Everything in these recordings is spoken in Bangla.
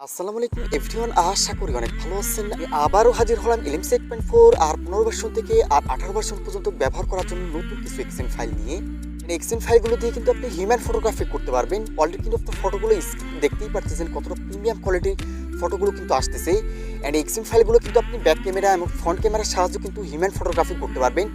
আসসালামু আলাইকুম এভরিওয়ান, আশা করি অনেক ভালো আছেন। আমি আবারও হাজির হলাম এলিম 8.4 আর 15 ভার্সন থেকে আর 18 ভার্সন পর্যন্ত ব্যবহার করার জন্য নতুন কিছু এক্সেন ফাইল নিয়ে। এক্সেন ফাইলগুলো দিয়ে কিন্তু আপনি হিউম্যান ফটোগ্রাফি করতে পারবেন। অলরেডি কিন্তু আপনার ফটোগুলো দেখতেই পারতেছেন কতটা প্রিমিয়াম কোয়ালিটির ফটোগুলো কিন্তু আসতেছে। অ্যান্ড এক্সেন ফাইলগুলো কিন্তু আপনি ব্যাক ক্যামেরা এবং ফ্রন্ট ক্যামেরার সাহায্যে কিন্তু হিউম্যান ফটোগ্রাফি করতে পারবেন।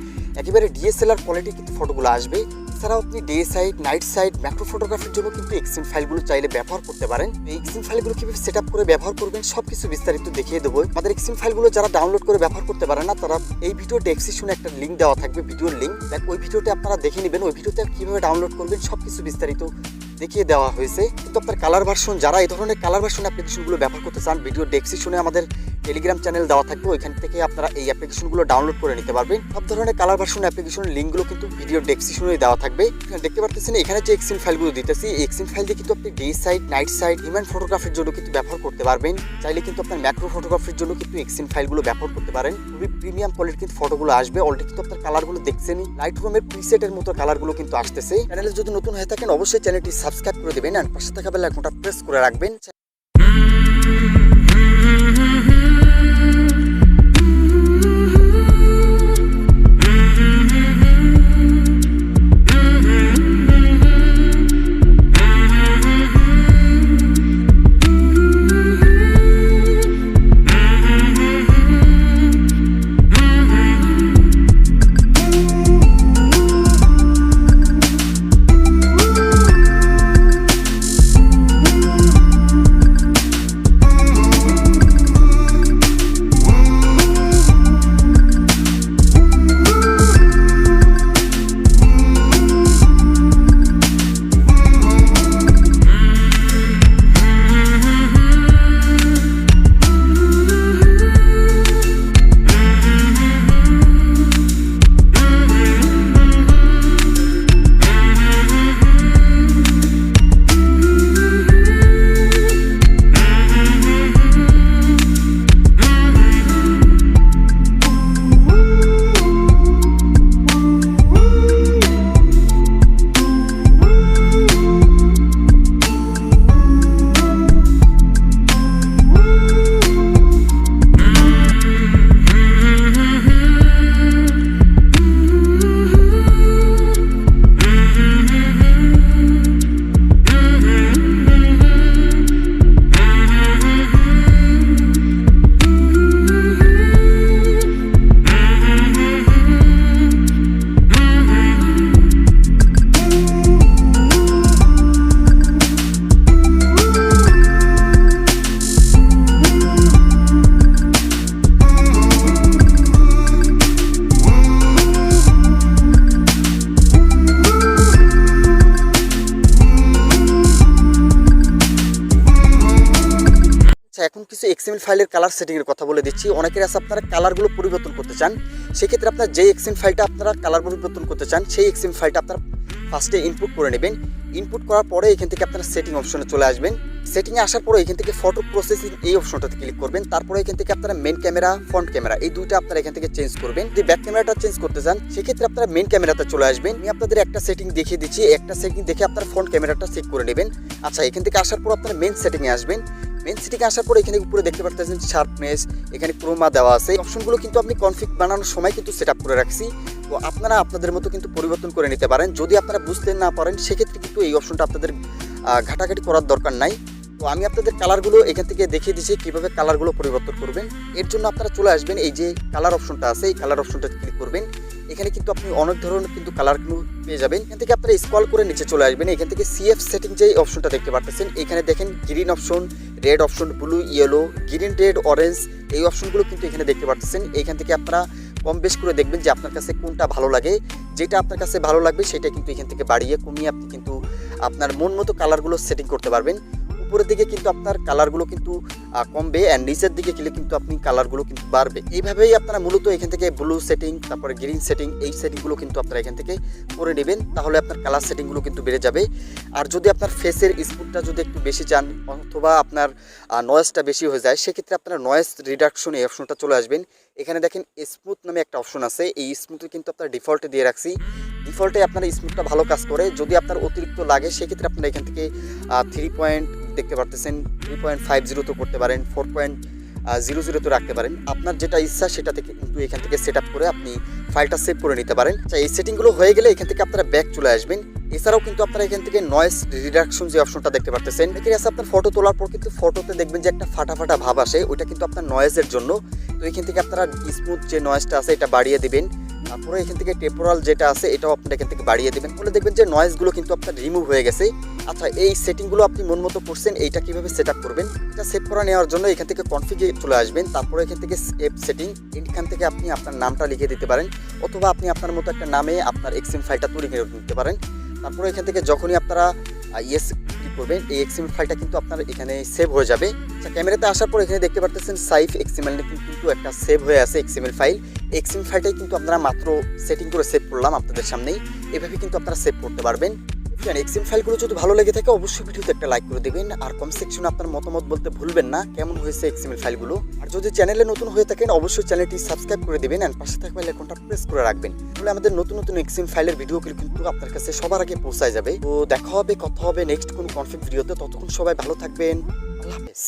একেবারে ডিএসএলআর কোয়ালিটির কিন্তু ফটোগুলো আসবে। এছাড়াও আপনি day side, night side, macro ফটোগ্রাফির জন্য কিন্তু এক্সেন ফাইলগুলো চাইলে ব্যবহার করতে পারেন। এই এক্সেন ফাইলগুলো কিভাবে সেট আপ করে ব্যবহার করবেন সবকিছু বিস্তারিত দেখিয়ে দেবো। আমাদের এক্সেন ফাইলগুলো যারা ডাউনলোড করে ব্যবহার করতে পারে না, তারা এই ভিডিও ডেসক্রিপশনে একটা লিঙ্ক দেওয়া থাকবে, ভিডিওর লিঙ্ক, ওই ভিডিওতে আপনারা দেখে নেবেন। ওই ভিডিওতে কিভাবে ডাউনলোড করবেন সবকিছু বিস্তারিত দেখিয়ে দেওয়া হয়েছে। কিন্তু আপনার কালার ভার্সন, যারা এই ধরনের কালার ভার্সন অ্যাপ্লিকেশনগুলো ব্যবহার করতে চান, ভিডিও ডেসক্রিপশনে আমাদের টেলিগ্রাম চ্যানেল দেওয়া থাকবে, ওইখান থেকে আপনারা এই অ্যাপ্লিকেশনগুলো ডাউনলোড করে নিতে পারবেন। সব ধরনের কালার ভার্সন অ্যাপ্লিকেশনের লিঙ্কগুলো কিন্তু ভিডিও ডেসক্রিপশনে দেওয়া থাকবে। দেখতে পারতেছেন এখানে যে এক্সেন ফাইলগুলো দিতেছি, এই এক্সেন ফাইল দিয়ে কিন্তু আপনি day side, night side, human ফটোগ্রাফির জন্য কিন্তু ব্যবহার করতে পারবেন। চাইলে কিন্তু আপনার ম্যাক্রো ফটোগ্রাফির জন্য কিন্তু এক্সেন ফাইলগুলো ব্যবহার করতে পারেন। খুবই প্রিমিয়াম কোয়ালিটির কিন্তু ফটোগুলো আসবে। অলরেডি কিন্তু আপনার কালারগুলো দেখছেনই, লাইট রুমের প্রিসেটের মতো কালারগুলো কিন্তু আসতেছে। চ্যানেলে যদি নতুন হয়ে থাকেন অবশ্যই চ্যানেলটি সাবস্ক্রাইব করে দেবেন আর পাশে থাকা বেল আইকনটা প্রেস করে রাখবেন। এখন কিছু এক্সএমএল ফাইলের কালার সেটিংয়ের কথা বলে দিচ্ছি। অনেকের আছে আপনারা কালারগুলো পরিবর্তন করতে চান, সেক্ষেত্রে আপনার যে এক্সএমএল ফাইলটা আপনারা কালার পরিবর্তন করতে চান সেই এক্সএমএল ফাইলটা আপনারা ফার্স্টে ইনপুট করে নেবেন। ইনপুট করার পরে এখান থেকে আপনারা সেটিং অপশনে চলে আসবেন। সেটিংয়ে আসার পরে এখান থেকে ফটো প্রসেসিং এই অপশনটাতে ক্লিক করবেন। তারপরে এখান থেকে আপনারা মেন ক্যামেরা, ফ্রন্ট ক্যামেরা এই দুইটা আপনারা এখান থেকে চেঞ্জ করবেন। যদি ব্যাক ক্যামেরাটা চেঞ্জ করতে চান সেক্ষেত্রে আপনারা মেন ক্যামেরাতে চলে আসবেন। আমি আপনাদের একটা সেটিং দেখিয়ে দিচ্ছি, একটা সেটিং দেখে আপনারা ফ্রন্ট ক্যামেরাটা চেক করে নেবেন। আচ্ছা, এখান থেকে আসার পর আপনারা মেন সেটিংয়ে আসবেন। মেন সেটিংয়ে আসার পরে এখানে উপরে দেখতে পাচ্ছেন শার্পনেস, এখানে ক্রোমা দেওয়া আছে। এই অপশনগুলো কিন্তু আপনি কনফিগ বানানোর সময় কিন্তু সেট আপ করে রাখছি, তো আপনারা আপনাদের মতো কিন্তু পরিবর্তন করে নিতে পারেন। যদি আপনারা বুঝতে না পারেন সেক্ষেত্রে কিন্তু এই অপশনটা আপনাদের ঘাটাঘাটি করার দরকার নাই। তো আমি আপনাদের কালারগুলো এখান থেকে দেখিয়ে দিচ্ছি কীভাবে কালারগুলো পরিবর্তন করবেন। এর জন্য আপনারা চলে আসবেন, এই যে কালার অপশনটা আছে এই কালার অপশনটা ক্লিক করবেন। এখানে কিন্তু আপনি অনেক ধরনের কিন্তু কালার পেয়ে যাবেন। এখান থেকে আপনারা স্ক্রল করে নিচে চলে আসবেন। এখান থেকে সিএফ সেটিং যে অপশনটা দেখতে পাচ্ছেন, এখানে দেখেন green option, red option, blue, yellow, green, red, orange এই অপশনগুলো কিন্তু এখানে দেখতে পাচ্ছেন। এইখান থেকে আপনারা কম বেশ করে দেখবেন যে আপনার কাছে কোনটা ভালো লাগে। যেটা আপনার কাছে ভালো লাগবে সেটা কিন্তু এখান থেকে বাড়িয়ে কমিয়ে আপনি কিন্তু আপনার মন মতো কালারগুলো সেটিং করতে পারবেন। উপরের দিকে কিন্তু আপনার কালারগুলো কিন্তু কমবে, অ্যান্ড নিচের দিকে গেলে কিন্তু আপনি কালারগুলো কিন্তু বাড়বে। এইভাবেই আপনারা মূলত এখান থেকে ব্লু সেটিং, তারপরে গ্রিন সেটিং এই সেটিংগুলো কিন্তু আপনারা এখান থেকে করে নেবেন, তাহলে আপনার কালার সেটিংগুলো কিন্তু বেড়ে যাবে। আর যদি আপনার ফেসের স্মুথটা যদি একটু বেশি চান অথবা আপনার নয়েজটা বেশি হয়ে যায়, সেক্ষেত্রে আপনারা নয়েজ রিডাকশন এই অপশনটা চলে আসবেন। এখানে দেখেন স্মুথ নামে একটা অপশন আছে, এই স্মুথে কিন্তু আপনার ডিফল্টে দিয়ে রাখছি। ডিফল্টে আপনার স্মুথটা ভালো কাজ করে। যদি আপনার অতিরিক্ত লাগে সেক্ষেত্রে আপনারা এখান থেকে 3 পয়েন্ট দেখতে পারতেছেন, 3.50 তো করতে পারেন, 4.00 তো রাখতে পারেন। আপনার যেটা ইচ্ছা সেটা থেকে কিন্তু এখান থেকে সেট আপ করে আপনি ফাইলটা সেভ করে নিতে পারেন। আচ্ছা, এই সেটিংগুলো হয়ে গেলে এখান থেকে আপনারা ব্যাক চলে আসবেন। এছাড়াও কিন্তু আপনারা এখান থেকে নয়েজ রিডাকশন যে অপশনটা দেখতে পারতেছেন, এখানে আছে আপনার ফটো তোলার পর কিন্তু ফটোতে দেখবেন যে একটা ফাটা ফাটা ভাব আসে, ওইটা কিন্তু আপনার নয়েজের জন্য। তো এখান থেকে আপনারা স্মুথ যে নয়েজটা আছে এটা বাড়িয়ে দিবেন। তারপরে এখান থেকে টেম্পোরাল যেটা আছে এটাও আপনারা এখান থেকে বাড়িয়ে দেবেন, তাহলে দেখবেন যে নয়েজগুলো কিন্তু আপনার রিমুভ হয়ে গেছে। আচ্ছা, এই সেটিংগুলো আপনি মন মতো করছেন, এইটা কিভাবে সেট আপ করবেন এটা সেভ করে নেওয়ার জন্য এখান থেকে কনফিগে চলে আসবেন। তারপরে এখান থেকে সেভ সেটিং, এখান থেকে আপনি আপনার নামটা লিখে দিতে পারেন, অথবা আপনি আপনার মতো একটা নামে আপনার এক্সএম ফাইলটা তৈরি করে নিতে পারেন। তারপরে এখান থেকে যখনই আপনারা ইয়েস ক্লিক করবেন এই এক্সএমএল ফাইলটা কিন্তু আপনার এখানে সেভ হয়ে যাবে। আচ্ছা, ক্যামেরাতে আসার পর এখানে দেখতে পারতেছেন সাইফ এক্সএমএল কিন্তু একটা সেভ হয়ে আছে এক্সএমএল ফাইল। এক্সএমএল ফাইলটাই কিন্তু আপনারা মাত্র সেটিং করে সেভ করলাম আপনাদের সামনেই। এভাবে কিন্তু আপনারা সেভ করতে পারবেন। এক্সএমএল ফাইলগুলো যদি ভালো লেগে থাকে অবশ্যই ভিডিওতে একটা লাইক করে দেবেন, আর কমেন্ট সেকশনে আপনার মতামত বলতে ভুলবেন না কেমন হয়েছে এক্সএমএল ফাইলগুলো। আর যদি চ্যানেলে নতুন হয়ে থাকেন অবশ্যই চ্যানেলটি সাবস্ক্রাইব করে দেবেন, আর পাশে থাকা বেল আইকনটা প্রেস করে রাখবেন, তাহলে আমাদের নতুন নতুন এক্সএমএল ফাইলের ভিডিওগুলো কিন্তু আপনার কাছে সবার আগে পৌঁছায় যাবে। তো দেখা হবে, কথা হবে নেক্সট কোন কনফিগ ভিডিওতে। ততক্ষণ সবাই ভালো থাকবেন, আল্লাহ হাফেজ।